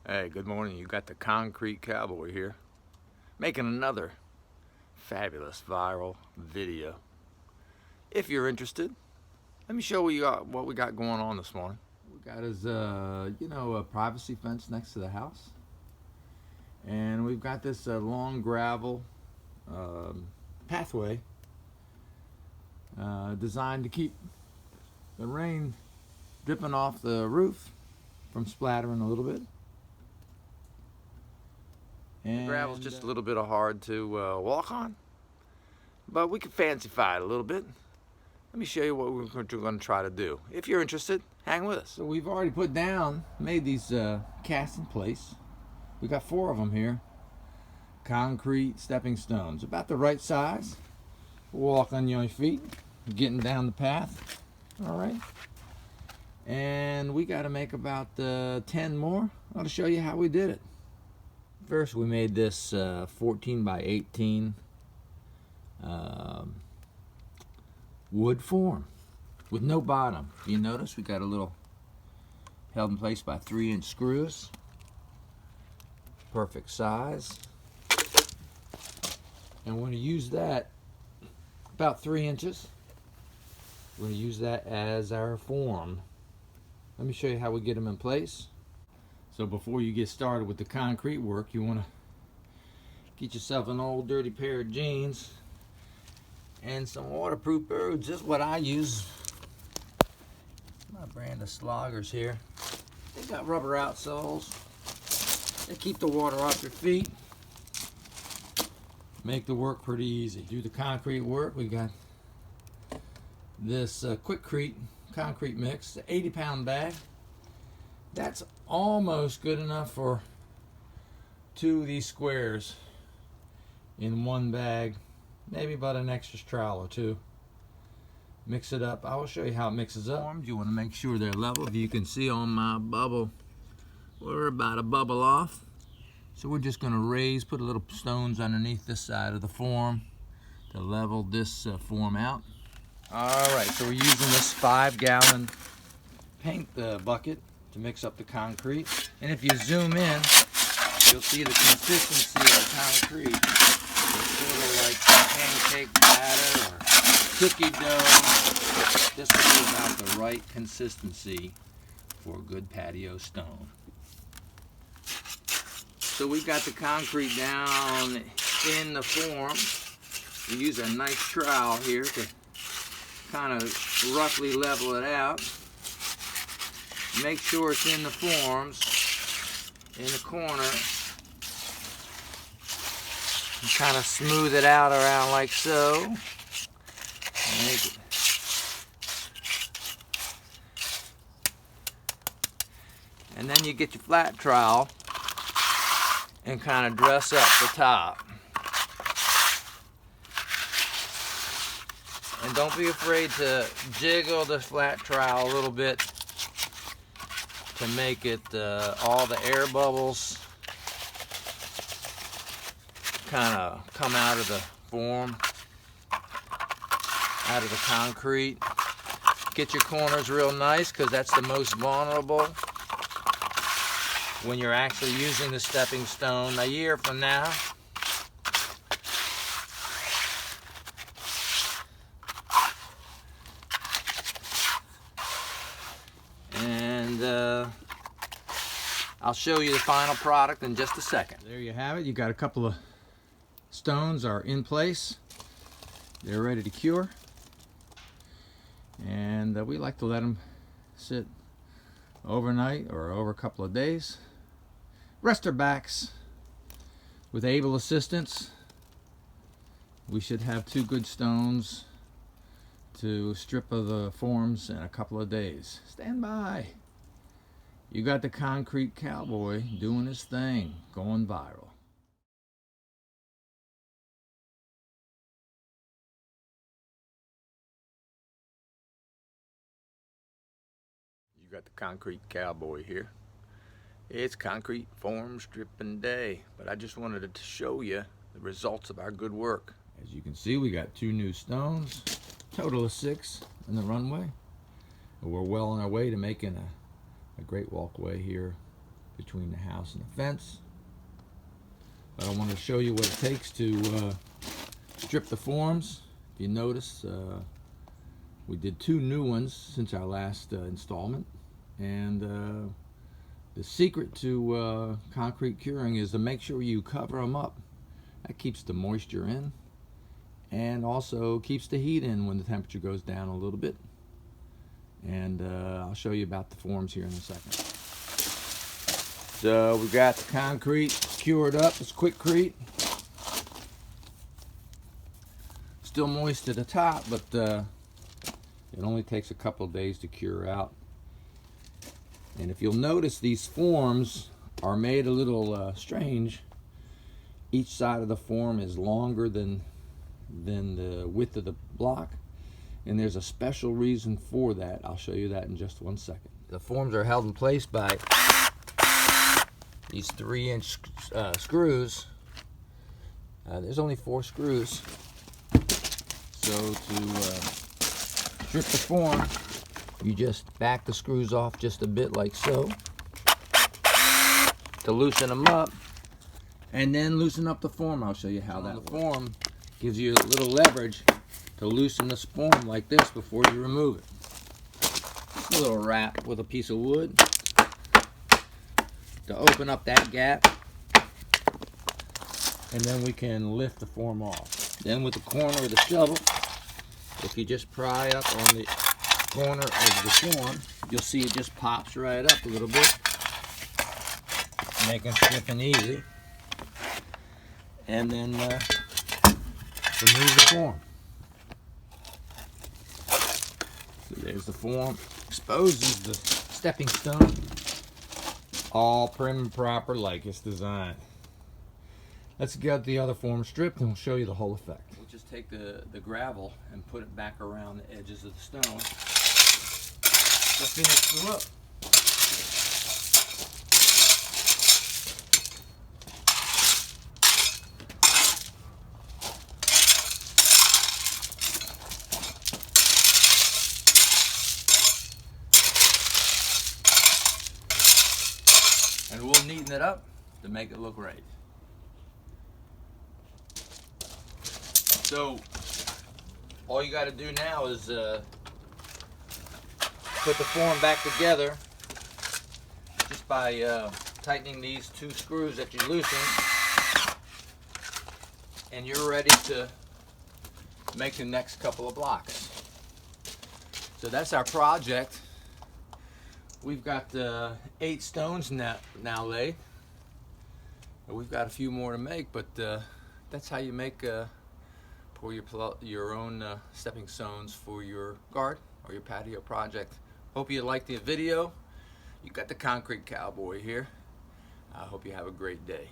Hey, good morning. You got the Concrete Cowboy here, making another fabulous viral video. If you're interested, let me show you what we got going on this morning. We got is a privacy fence next to the house, and we've got this long gravel pathway designed to keep the rain dripping off the roof from splattering a little bit. And the gravel's just a little bit hard to walk on, but we can fancyfy it a little bit. Let me show you what we're going to try to do. If you're interested, hang with us. So we've already made these casts in place. We got 4 of them here. Concrete stepping stones, about the right size. Walk on your feet, getting down the path. All right. And we got to make about 10 more. I'll show you how we did it. First, we made this 14 by 18 wood form with no bottom. You notice we got a little held in place by 3-inch screws. Perfect size. And we're going to use that about 3 inches. We're going to use that as our form. Let me show you how we get them in place. So before you get started with the concrete work, you want to get yourself an old dirty pair of jeans and some waterproof boots. This is what I use. My brand of sloggers here. They got rubber outsoles. They keep the water off your feet. Make the work pretty easy. Do the concrete work. We got this Quikrete concrete mix, an 80-pound bag. That's almost good enough for 2 of these squares in one bag, maybe about an extra trowel or 2. Mix it up. I will show you how it mixes up. You want to make sure they're level. If you can see on my bubble, we're about a bubble off. So we're just going to put a little stones underneath this side of the form to level this form out. All right, so we're using this 5-gallon paint bucket to mix up the concrete. And if you zoom in, you'll see the consistency of the concrete. It's sort of like pancake batter or cookie dough. This will be about the right consistency for a good patio stone. So we've got the concrete down in the form. We use a nice trowel here to kind of roughly level it out. Make sure it's in the forms, in the corner, and kind of smooth it out around like so. And then you get your flat trowel and kind of dress up the top. And don't be afraid to jiggle the flat trowel a little bit to make it all the air bubbles kind of come out of the form, out of the concrete. Get your corners real nice, because that's the most vulnerable when you're actually using the stepping stone a year from now. And I'll show you the final product in just a second. There you have it. You got a couple of stones are in place. They're ready to cure. And we like to let them sit overnight or over a couple of days. Rest their backs. With able assistance, we should have 2 good stones to strip of the forms in a couple of days. Stand by. You got the Concrete Cowboy doing his thing, going viral. You got the Concrete Cowboy here. It's concrete form stripping day, but I just wanted to show you the results of our good work. As you can see, we got 2 new stones, total of 6 in the runway. We're well on our way to making a great walkway here between the house and the fence. But I want to show you what it takes to strip the forms. If you notice, we did 2 new ones since our last installment, and the secret to concrete curing is to make sure you cover them up. That keeps the moisture in and also keeps the heat in when the temperature goes down a little bit. And I'll show you about the forms here in a second. So we got the concrete cured up. It's quickcrete. Still moist at the top, but it only takes a couple of days to cure out. And if you'll notice, these forms are made a little strange. Each side of the form is longer than the width of the block, and there's a special reason for that. I'll show you that in just 1 second. The forms are held in place by these 3-inch screws. There's only 4 screws. So to strip the form, you just back the screws off just a bit like so to loosen them up, and then loosen up the form. I'll show you how that works. The form gives you a little leverage to loosen this form like this before you remove it. Just a little wrap with a piece of wood to open up that gap, and then we can lift the form off. Then with the corner of the shovel, if you just pry up on the corner of the form, you'll see it just pops right up a little bit, making stripping easy. And then remove the form. So there's the form. Exposes the stepping stone, all prim and proper like it's designed. Let's get the other form stripped and we'll show you the whole effect. We'll just take the gravel and put it back around the edges of the stone to finish the look. And we'll neaten it up to make it look right. So all you got to do now is put the form back together just by tightening these 2 screws that you loosened, and you're ready to make the next couple of blocks. So that's our project. We've got 8 stones now laid. We've got a few more to make, but that's how you make pour your own stepping stones for your garden or your patio project. Hope you liked the video. You got the Concrete Cowboy here. I hope you have a great day.